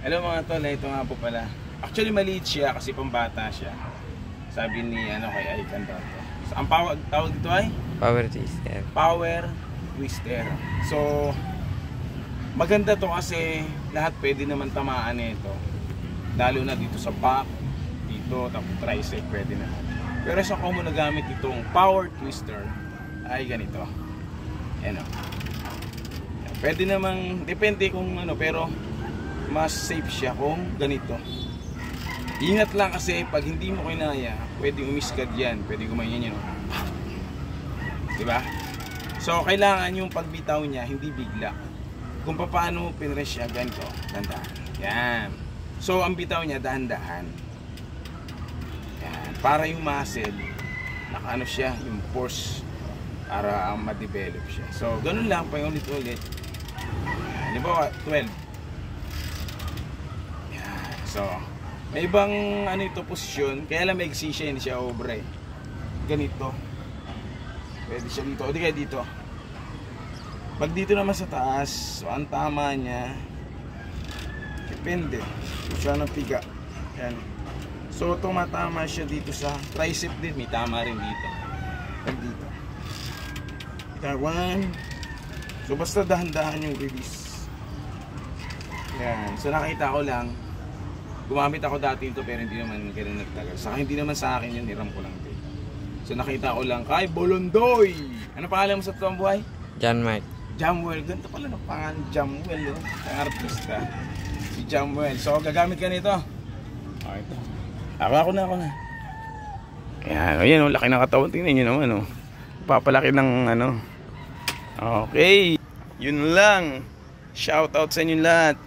Hello mga tol, ito nga po pala. Actually maliit siya kasi pambata siya. Sabi ni kay Ican daw to. So, ang tawag dito ay? Power twister. Power twister. So, maganda to kasi lahat pwede naman tamaan nito. Lalo na dito sa back, dito, tapos tricep pwede na. Pero sa ko mo nagamit itong power twister ay ganito. Yan o. Pwede namang, depende kung pero mas safe siya kung ganito. Ingat lang kasi pag hindi mo kinaya, pwedeng umiskad yan, pwedeng gumanyan yan. Diba? So kailangan yung pagbitaw niya hindi bigla. Kung paano mo pinres siya, ganito, dahan-dahan. Yan. So ang bitaw niya dahan-dahan. Yan. Para yung muscle, nakaano siya, yung force para ma-develop siya. So ganun lang pa yung ulit-ulit. Halimbawa 12. So, may ibang ito posisyon, kaya lang maigsi siya, hindi siya obra eh. Ganito. Pwede siya dito, o di kaya dito. Pag dito naman sa taas, so ang tama niya, depende. Siya ng piga. Yan. So, tumatama siya dito sa tricep din, may tama rin dito. Pag dito. One. So, basta dahan-dahan yung release. Yan. So, nakita ko lang, gumamit ako dati ito pero hindi naman ganun nagtagal. Saka hindi naman sa akin yun, hiram ko lang din. So nakita ko lang kay Bolondoy. Ano pangalan mo sa totoong buhay? Janmark. Jamuel. Ganito pala ng pangalan, Jamuel. Ang artista. Si Jamuel. So gagamit ka nito. Okay, ito. Ako na. Ayan, laki ng katawan. Tingnan nyo naman. Papalaki ng Okay. Yun lang. Shout out sa inyo lahat.